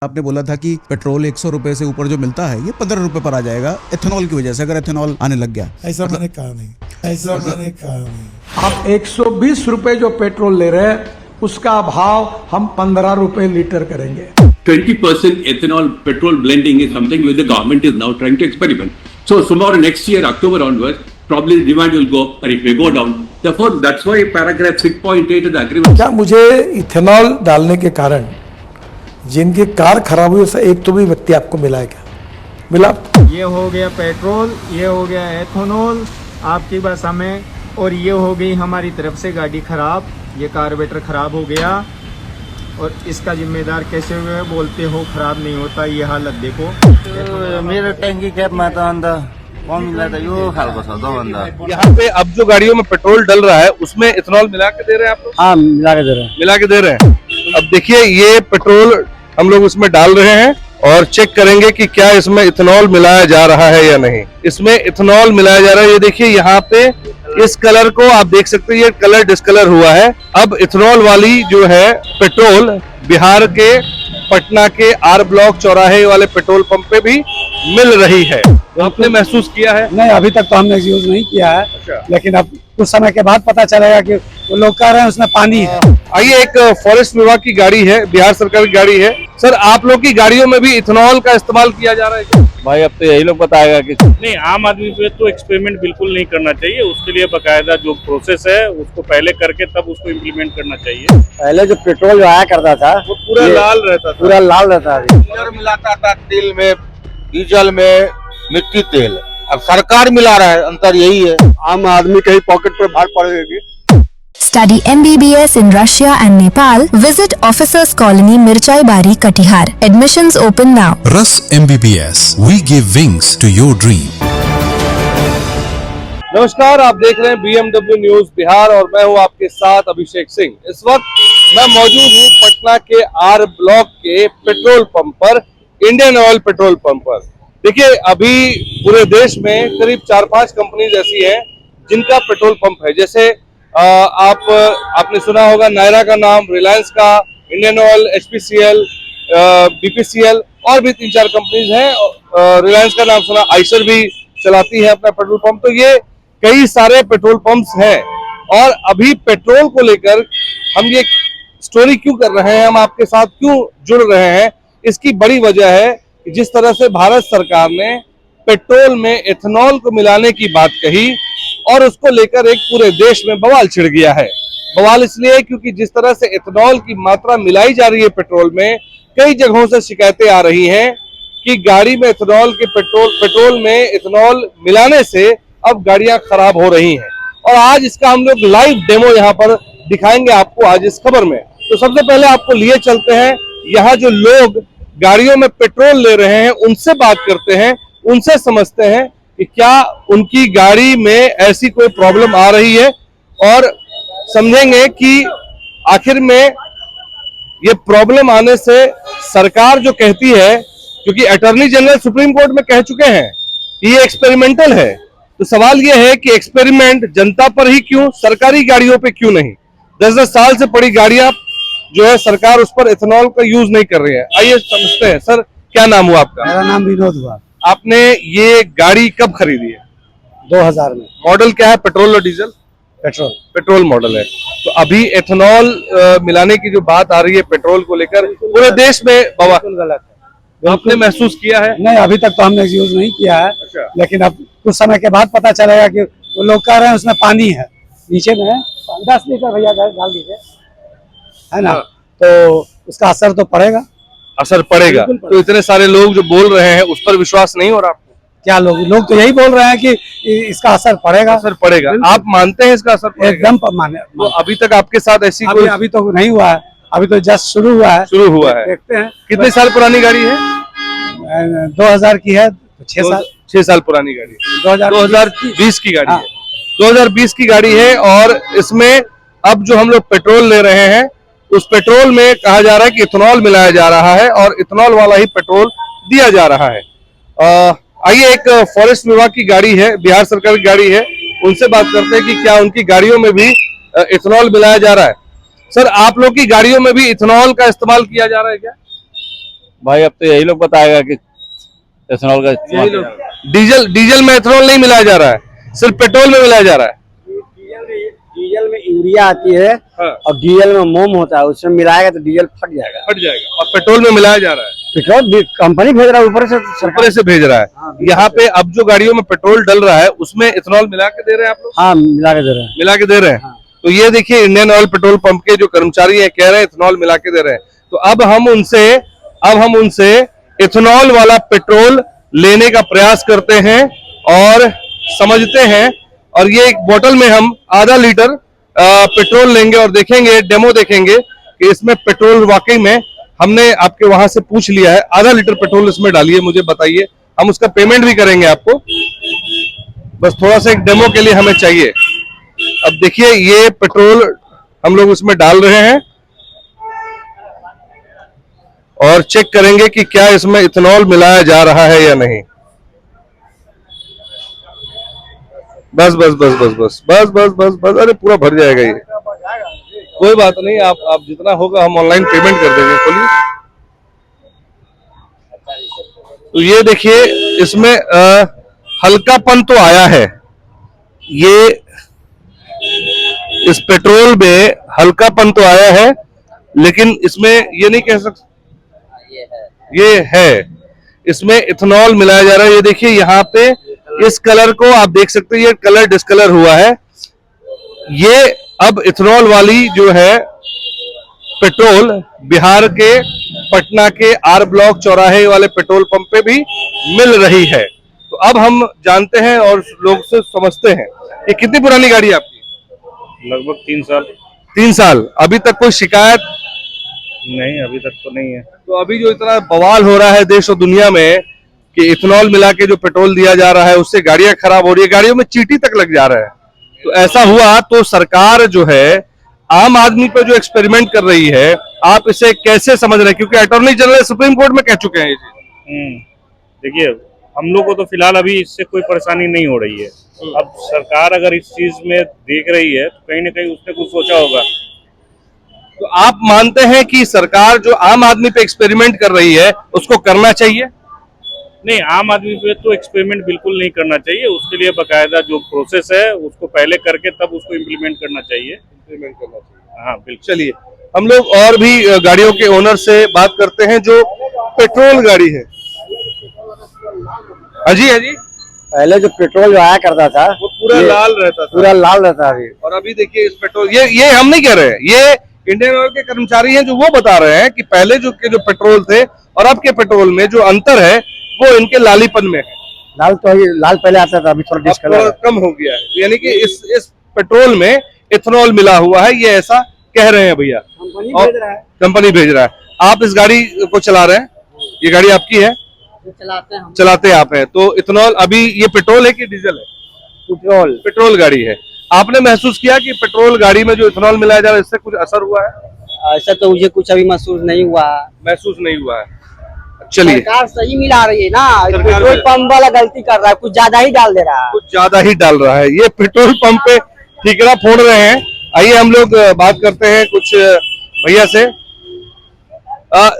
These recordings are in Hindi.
आपने बोला था कि पेट्रोल 100 रुपए से ऊपर जो मिलता है ये 15 रुपए पर आ जाएगा एथेनॉल की वजह से, अगर एथेनॉल आने लग गया। ऐसा मैंने कहा नहीं, ऐसा मैंने कहा नहीं। आप 120 रुपए जो पेट्रोल ले रहे हैं उसका भाव हम 15 रुपए लीटर करेंगे। 20% ethanol petrol blending is something which the government is now trying to experiment. So tomorrow next year, October onwards, probably the demand will go up or it may go down. Therefore, that's why paragraph 6.8 of the agreement. क्या मुझे इथेनॉल डालने के कारण जिनकी कार खराब हुई उससे एक तो भी व्यक्ति आपको मिला है क्या? मिला? ये हो गया पेट्रोल, ये हो गया एथेनॉल आपकी भाषा में, और ये हो गई हमारी तरफ से गाड़ी खराब, ये कार्बोरेटर खराब हो गया और इसका जिम्मेदार कैसे हुए बोलते हो खराब नहीं होता। ये हालत देखो। मेरो ट्याङ्की क्यापमा त अन्त कमिला त यो खालको छ त अन्त। यहाँ पे अब जो गाड़ियों में पेट्रोल डल रहा है उसमें इथेनॉल मिला के दे रहे हैं आप लोग? हाँ, मिला के दे रहे हैं। मिला के दे रहे हैं। अब देखिए ये पेट्रोल हम लोग उसमें डाल रहे हैं और चेक करेंगे कि क्या इसमें इथेनॉल मिलाया जा रहा है या नहीं। इसमें इथेनॉल मिलाया जा रहा है। ये देखिए यहाँ पे इस कलर को आप देख सकते हैं, ये कलर डिस्कलर हुआ है। अब इथेनॉल वाली जो है पेट्रोल बिहार के पटना के आर ब्लॉक चौराहे वाले पेट्रोल पंप पे भी मिल रही है। आपने महसूस किया है? नहीं, अभी तक तो हमने यूज नहीं किया है। अच्छा। लेकिन अब कुछ समय के बाद पता चलेगा कि वो लोग कह रहे हैं उसमें पानी है। आइए, एक फॉरेस्ट विभाग की गाड़ी है, बिहार सरकार की गाड़ी है। सर, आप लोग की गाड़ियों में भी इथेनॉल का इस्तेमाल किया जा रहा है क्या? भाई अब तो यही लोग बताएगा कि नहीं, आम आदमी पे तो एक्सपेरिमेंट बिल्कुल नहीं करना चाहिए। उसके लिए बकायदा जो प्रोसेस है उसको पहले करके तब उसको इम्प्लीमेंट करना चाहिए। पहले जो पेट्रोल जो आया करता था वो पूरा लाल रहता था। पूरा लाल रहता था। मिलाता था तेल में, डीजल में, मिट्टी तेल। अब सरकार मिला रहा है, अंतर यही है। आम आदमी के ही पॉकेट पे भार पड़ेगी। Study MBBS in Russia and Nepal. Visit Officers Colony, Mirchai Bari, Katihar. Admissions open now. Rus MBBS. We give wings to your dream. नमस्कार, आप देख रहे हैं BMW न्यूज बिहार और मैं हूं आपके साथ अभिषेक सिंह। इस वक्त मैं मौजूद हूं पटना के आर ब्लॉक के पेट्रोल पंप पर, इंडियन ऑयल पेट्रोल पंप पर। देखिए, अभी पूरे देश में करीब 4-5 कंपनीज ऐसी हैं जिनका पेट्रोल पंप है। जैसे आपने सुना होगा नायरा का नाम, रिलायंस का, इंडियन ऑयल, HPCL, BPCL और भी 3-4 कंपनीज हैं। रिलायंस का नाम सुना, आइशर भी चलाती है अपना पेट्रोल पंप। तो ये कई सारे पेट्रोल पंप्स हैं और अभी पेट्रोल को लेकर हम ये स्टोरी क्यों कर रहे हैं, हम आपके साथ क्यों जुड़ रहे हैं, इसकी बड़ी वजह है कि जिस तरह से भारत सरकार ने पेट्रोल में एथेनॉल को मिलाने की बात कही और उसको लेकर एक पूरे देश में बवाल छिड़ गया है। बवाल इसलिए क्योंकि जिस तरह से एथेनॉल की मात्रा मिलाई जा रही है पेट्रोल में, कई जगहों से शिकायतें आ रही हैं कि गाड़ी में पेट्रोल में एथेनॉल मिलाने से अब गाड़ियां खराब हो रही हैं। और आज इसका हम लोग लाइव डेमो यहाँ पर दिखाएंगे आपको आज इस खबर में। तो सबसे पहले आपको लिए चलते हैं, यहाँ जो लोग गाड़ियों में पेट्रोल ले रहे हैं उनसे बात करते हैं, उनसे समझते हैं कि क्या उनकी गाड़ी में ऐसी कोई प्रॉब्लम आ रही है और समझेंगे कि आखिर में ये प्रॉब्लम आने से सरकार जो कहती है, क्योंकि अटॉर्नी जनरल सुप्रीम कोर्ट में कह चुके हैं कि ये एक्सपेरिमेंटल है, तो सवाल ये है कि एक्सपेरिमेंट जनता पर ही क्यों, सरकारी गाड़ियों पे क्यों नहीं? 10-10 साल से पड़ी गाड़ियां जो है सरकार उस पर एथेनॉल का यूज नहीं कर रही है। आइए समझते हैं। सर, क्या नाम हुआ आपका? मेरा नाम विनोद हुआ। आपने ये गाड़ी कब खरीदी है? 2000 में। मॉडल क्या है, पेट्रोल और डीजल? पेट्रोल मॉडल है। तो अभी एथेनॉल मिलाने की जो बात आ रही है पेट्रोल को लेकर पूरे देश में बवाल गलत है। आपने महसूस किया है? नहीं, अभी तक तो हमने यूज नहीं किया है। अच्छा। लेकिन अब कुछ समय के बाद पता चलेगा कि वो लोग कह रहे हैं उसमें पानी है, नीचे में है। 10 लीटर भैया डाल दीजिए, है ना? तो उसका असर तो पड़ेगा। असर पड़ेगा। तो इतने सारे लोग जो बोल रहे हैं उस पर विश्वास नहीं हो रहा आपको? क्या लोग तो यही बोल रहे हैं कि इसका असर पड़ेगा। असर पड़ेगा। आप मानते हैं इसका असर पड़ेगा? एकदम माने। तो अभी तक आपके साथ ऐसी कोई? अभी तो नहीं हुआ है, अभी तो जस्ट शुरू हुआ है। देखते हैं। कितने साल पुरानी गाड़ी है? 2000 की है, 6 साल पुरानी गाड़ी है। 2020 की गाड़ी हाँ। है। 2020 की गाड़ी है और इसमें अब जो हम लोग पेट्रोल ले रहे हैं उस पेट्रोल में कहा जा रहा है कि इथेनॉल मिलाया जा रहा है और इथेनॉल वाला ही पेट्रोल दिया जा रहा है। आइए, एक फॉरेस्ट विभाग की गाड़ी है, बिहार सरकार की गाड़ी है, उनसे बात करते हैं कि क्या उनकी गाड़ियों में भी इथेनॉल मिलाया जा रहा है। सर, आप लोग की गाड़ियों में भी इथेनॉल का इस्तेमाल किया जा रहा है क्या? भाई अब तो यही लोग बताएगा कि एथेनॉल का यही लोग डीजल में एथेनॉल नहीं मिलाया जा रहा है, सिर्फ पेट्रोल में मिलाया जा रहा है। डीजल में यूरिया आती है और डीजल में मोम होता है, उसमें मिलाएगा तो डीजल फट जाएगा। और पेट्रोल में मिलाया जा रहा है, पेट्रोल भी कंपनी भेज रहा है, ऊपर से भेज रहा है। यहाँ पे अब जो गाड़ियों में पेट्रोल डल रहा है उसमें इथेनॉल मिला के दे रहे हैं आप लोग? हाँ, मिला के दे रहे हैं। तो ये देखिए इंडियन ऑयल पेट्रोल पंप के जो कर्मचारी है कह रहे हैं इथेनॉल मिला के दे रहे हैं। तो अब हम उनसे इथेनॉल वाला पेट्रोल लेने का प्रयास करते हैं और समझते हैं, और ये एक बोतल में हम आधा लीटर पेट्रोल लेंगे और देखेंगे, डेमो देखेंगे कि इसमें पेट्रोल वाकई में, हमने आपके वहां से पूछ लिया है, आधा लीटर पेट्रोल इसमें डालिए, मुझे बताइए, हम उसका पेमेंट भी करेंगे आपको, बस थोड़ा सा एक डेमो के लिए हमें चाहिए। अब देखिए ये पेट्रोल हम लोग उसमें डाल रहे हैं और चेक करेंगे कि क्या इसमें इथेनॉल मिलाया जा रहा है या नहीं। बस बस बस बस बस बस बस बस बस अरे पूरा भर जाएगा ये, कोई बात नहीं, आप जितना होगा हम ऑनलाइन पेमेंट कर देंगे। खोलिए। तो ये देखिए इसमें हल्कापन तो आया है, ये इस पेट्रोल में हल्कापन तो आया है, लेकिन इसमें ये नहीं कह सकते, ये है इसमें इथेनॉल मिलाया जा रहा है। ये देखिए यहाँ पे इस कलर को आप देख सकते हैं, ये कलर डिस्कलर हुआ है। ये अब इथेनॉल वाली जो है पेट्रोल बिहार के पटना के आर ब्लॉक चौराहे वाले पेट्रोल पंप पे भी मिल रही है। तो अब हम जानते हैं और लोग से समझते हैं। ये कितनी पुरानी गाड़ी है आपकी? लगभग 3 साल। 3 साल। अभी तक कोई शिकायत नहीं, अभी तक तो नहीं है। तो अभी जो इतना बवाल हो रहा है देश और दुनिया में कि इथेनॉल मिला के जो पेट्रोल दिया जा रहा है उससे गाड़ियां खराब हो रही है, गाड़ियों में चींटी तक लग जा रहा है, तो ऐसा हुआ तो सरकार जो है आम आदमी पर जो एक्सपेरिमेंट कर रही है, आप इसे कैसे समझ रहे हैं? क्योंकि अटॉर्नी जनरल सुप्रीम कोर्ट में कह चुके हैं ये चीज। देखिए हम लोग को तो फिलहाल अभी इससे कोई परेशानी नहीं हो रही है। अब सरकार अगर इस चीज में देख रही है तो कहीं ना कहीं उसने कुछ सोचा होगा। तो आप मानते हैं कि सरकार जो आम आदमी पे एक्सपेरिमेंट कर रही है उसको करना चाहिए? नहीं, आम आदमी पे तो एक्सपेरिमेंट बिल्कुल नहीं करना चाहिए। उसके लिए बकायदा जो प्रोसेस है उसको पहले करके तब उसको इम्प्लीमेंट करना चाहिए। हाँ बिल्कुल। चलिए हम लोग और भी गाड़ियों के ओनर से बात करते हैं जो पेट्रोल गाड़ी है। अजी अजी पहले जो पेट्रोल जो आया करता था वो पूरा लाल रहता था, पूरा लाल रहता है। और अभी देखिए इस पेट्रोल, ये हम नहीं कह रहे हैं, ये इंडियन ऑयल के कर्मचारी हैं जो वो बता रहे हैं कि पहले जो पेट्रोल थे और अब के पेट्रोल में जो अंतर है वो इनके लालीपन में है। लाल पहले आता था, अभी थोड़ा डिस्कलर कम हो गया है, यानी कि इस पेट्रोल में इथेनॉल मिला हुआ है, ये ऐसा कह रहे हैं भैया। कंपनी भेज रहा है। आप इस गाड़ी को चला रहे हैं, ये गाड़ी आपकी है? चलाते आप हैं। तो इथेनॉल अभी ये पेट्रोल है कि डीजल है? पेट्रोल गाड़ी है। आपने महसूस किया कि पेट्रोल गाड़ी में जो इथेनॉल मिलाया जा रहा है इससे कुछ असर हुआ है? ऐसा तो मुझे कुछ अभी महसूस नहीं हुआ है। चलिए, सरकार सही मिला रही है ना, पेट्रोल पंप वाला गलती कर रहा है, कुछ ज्यादा ही डाल दे रहा है, ये पेट्रोल पंप पे ठीकरा फोड़ रहे हैं। आइए हम लोग बात करते हैं कुछ भैया से।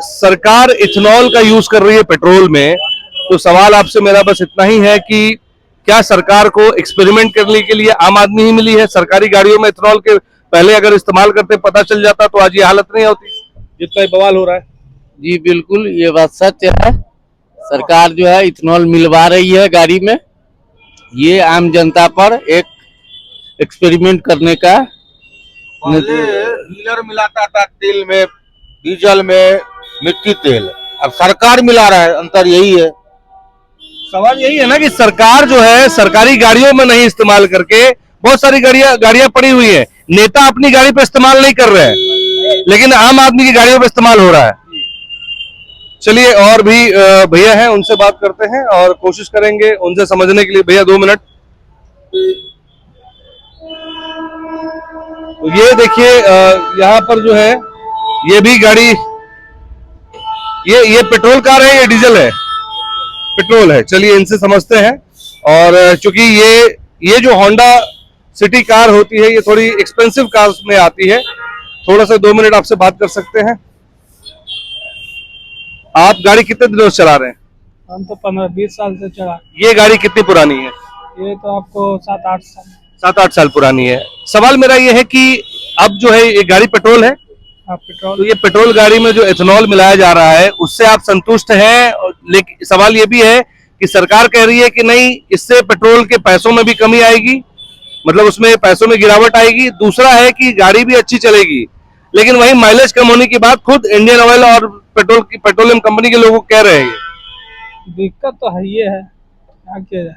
सरकार इथेनॉल का यूज कर रही है पेट्रोल में, तो सवाल आपसे मेरा बस इतना ही है कि क्या सरकार को एक्सपेरिमेंट करने के लिए आम आदमी ही मिली है? सरकारी गाड़ियों में इथेनॉल के पहले अगर इस्तेमाल करते पता चल जाता तो आज ये हालत नहीं होती जितना बवाल हो रहा है। जी बिल्कुल, ये बात सच है। सरकार जो है इथेनॉल मिलवा रही है गाड़ी में, ये आम जनता पर एक एक्सपेरिमेंट करने का। डीलर मिलाता था तेल में, डीजल में, मिट्टी तेल, अब सरकार मिला रहा है, अंतर यही है। सवाल यही है ना कि सरकार जो है सरकारी गाड़ियों में नहीं इस्तेमाल करके, बहुत सारी गाड़ियां पड़ी हुई है, नेता अपनी गाड़ी पे इस्तेमाल नहीं कर रहे हैं, लेकिन आम आदमी की गाड़ियों पे इस्तेमाल हो रहा है। चलिए और भी भैया हैं, उनसे बात करते हैं और कोशिश करेंगे उनसे समझने के लिए। भैया 2 मिनट। तो ये देखिए यहाँ पर जो है ये भी गाड़ी, ये पेट्रोल कार है या डीजल है? पेट्रोल है। चलिए इनसे समझते हैं। और चूंकि ये जो होंडा सिटी कार होती है ये थोड़ी एक्सपेंसिव कार्स में आती है, थोड़ा सा 2 मिनट आपसे बात कर सकते हैं। आप गाड़ी कितने दिनों से चला रहे हैं? हम तो 15-20 साल से चला। ये गाड़ी कितनी पुरानी है? ये तो आपको 7-8 साल। 7-8 साल पुरानी है। सवाल मेरा ये है कि अब जो है ये गाड़ी पेट्रोल है, पेट्रोल, तो ये पेट्रोल गाड़ी में जो इथेनॉल मिलाया जा रहा है उससे आप संतुष्ट हैं? लेकिन सवाल ये भी है कि सरकार कह रही है कि नहीं, इससे पेट्रोल के पैसों में भी कमी आएगी, मतलब उसमें पैसों में गिरावट आएगी। दूसरा है कि गाड़ी भी अच्छी चलेगी, लेकिन वही माइलेज कम होने की बात खुद इंडियन ऑयल और पेट्रोलियम कंपनी के लोग कह रहे हैं। दिक्कत तो है, ये है, क्या किया जाए,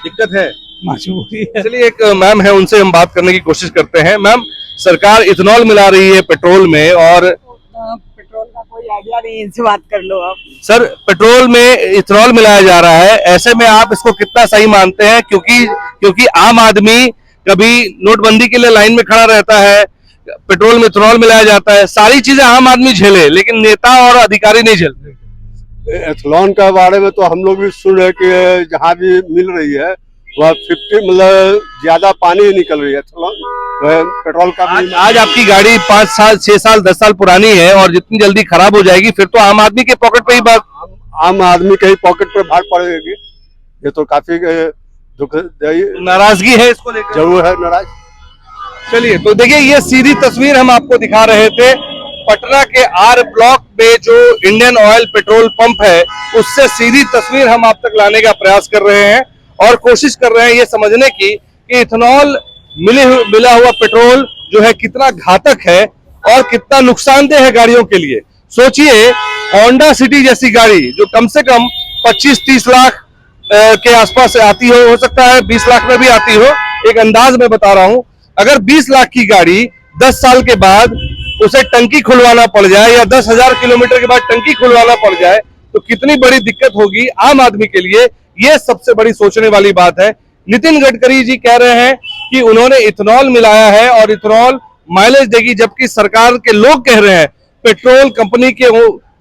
दिक्कत है, मजबूरी है। चलिए एक मैम है, उनसे हम बात करने की कोशिश करते हैं। मैम, सरकार इथेनॉल मिला रही है पेट्रोल में, और पेट्रोल का कोई आइडिया नहीं, इनसे बात कर लो आप। सर, पेट्रोल में इथेनॉल मिलाया जा रहा है, ऐसे में आप इसको कितना सही मानते हैं? क्योंकि आम आदमी कभी नोटबंदी के लिए लाइन में खड़ा रहता है, पेट्रोल में इथेनॉल मिलाया जाता है, सारी चीजें आम आदमी झेले, लेकिन नेता और अधिकारी नहीं झेलते। एथलॉन के बारे में तो हम लोग भी सुन रहे कि जहाँ भी मिल रही है वह 50 मतलब ज्यादा पानी ही निकल रही है पेट्रोल का। आज आपकी गाड़ी 5 साल 6 साल 10 साल पुरानी है और जितनी जल्दी खराब हो जाएगी फिर तो आम आदमी के पॉकेट पे ही आम आदमी के ही पॉकेट पे भार पड़ेगी। ये तो काफी दुखदायी, नाराजगी है इसको लेकर। जरूर है नाराज। चलिए, तो देखिए ये सीधी तस्वीर हम आपको दिखा रहे थे पटना के आर ब्लॉक में जो इंडियन ऑयल पेट्रोल पंप है, उससे सीधी तस्वीर हम आप तक लाने का प्रयास कर रहे हैं और कोशिश कर रहे हैं ये समझने की कि इथेनॉल मिला हुआ पेट्रोल जो है कितना घातक है और कितना नुकसानदेह है गाड़ियों के लिए। सोचिए, होंडा सिटी जैसी गाड़ी जो कम से कम 25-30 लाख के आसपास आती हो सकता है 20 लाख में भी आती हो, एक अंदाज में बता रहा हूं, अगर 20 लाख की गाड़ी 10 साल के बाद उसे टंकी खुलवाना पड़ जाए या 10,000 किलोमीटर के बाद टंकी खुलवाना पड़ जाए तो कितनी बड़ी दिक्कत होगी आम आदमी के लिए। ये सबसे बड़ी सोचने वाली बात है। नितिन गडकरी जी कह रहे हैं कि उन्होंने इथेनॉल मिलाया है और इथेनॉल माइलेज देगी, जबकि सरकार के लोग कह रहे हैं, पेट्रोल कंपनी के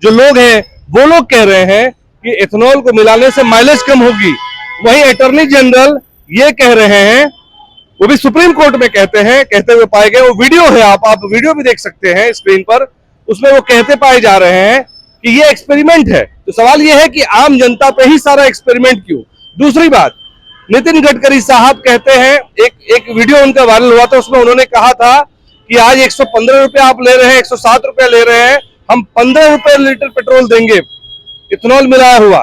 जो लोग हैं वो लोग कह रहे हैं कि इथेनॉल को मिलाने से माइलेज कम होगी। वहीं अटॉर्नी जनरल ये कह रहे हैं, वो भी सुप्रीम कोर्ट में कहते हुए पाए गए। वो वीडियो है, आप वीडियो भी देख सकते हैं स्क्रीन पर, उसमें वो कहते पाए जा रहे हैं कि ये एक्सपेरिमेंट है। तो सवाल ये है कि आम जनता पे ही सारा एक्सपेरिमेंट क्यों? दूसरी बात, नितिन गडकरी साहब कहते हैं, एक वीडियो उनका वायरल हुआ था, उसमें उन्होंने कहा था कि आज 115 रुपए आप ले रहे हैं, 107 रुपए ले रहे हैं, हम 15 रुपए लीटर पेट्रोल देंगे इथेनॉल मिलाया हुआ।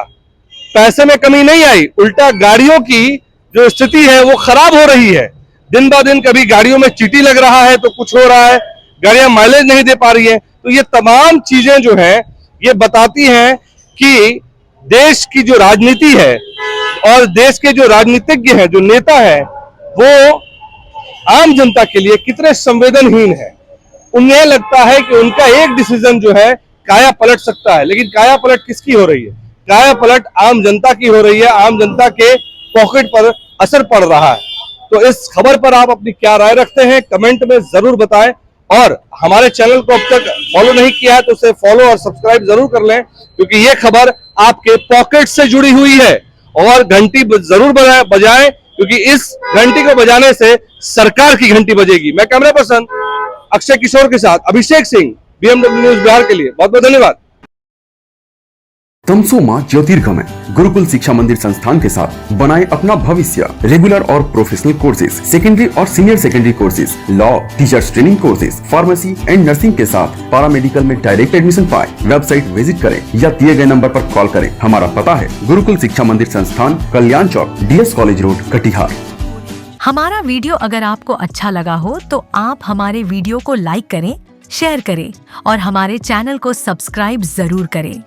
पैसे में कमी नहीं आई, उल्टा गाड़ियों की जो स्थिति है वो खराब हो रही है। दिन ब दिन कभी गाड़ियों में चीटी लग रहा है तो कुछ हो रहा है, गाड़ियां माइलेज नहीं दे पा रही है। तो ये तमाम चीजें जो है ये बताती हैं कि देश की जो राजनीति है और देश के जो राजनीतिज्ञ हैं, जो नेता है, वो आम जनता के लिए कितने संवेदनहीन है। उन्हें लगता है कि उनका एक डिसीजन जो है काया पलट सकता है, लेकिन काया पलट किसकी हो रही है? काया पलट आम जनता की हो रही है, आम जनता के पॉकेट पर असर पड़ रहा है। तो इस खबर पर आप अपनी क्या राय रखते हैं कमेंट में जरूर बताएं, और हमारे चैनल को अब तक फॉलो नहीं किया है तो उसे फॉलो और सब्सक्राइब जरूर कर लें, क्योंकि ये खबर आपके पॉकेट से जुड़ी हुई है। और घंटी जरूर बजाएं, क्योंकि इस घंटी को बजाने से सरकार की घंटी बजेगी। मैं कैमरा पर्सन अक्षय किशोर के साथ अभिषेक सिंह, BMW न्यूज बिहार के लिए बहुत बहुत धन्यवाद। तमसोमा ज्योतिर्गमय गुरुकुल शिक्षा मंदिर संस्थान के साथ बनाए अपना भविष्य। रेगुलर और प्रोफेशनल कोर्सेज, सेकेंडरी और senior secondary courses, law, teachers training courses, pharmacy and nursing के साथ पैरामेडिकल में डायरेक्ट एडमिशन पाए। वेबसाइट विजिट करें या दिए गए नंबर पर कॉल करें। हमारा पता है गुरुकुल शिक्षा मंदिर संस्थान, कल्याण चौक, DS कॉलेज रोड, कटिहार। हमारा वीडियो अगर आपको अच्छा लगा हो तो आप हमारे वीडियो को लाइक करें, शेयर करें और हमारे चैनल को सब्सक्राइब जरूर करें।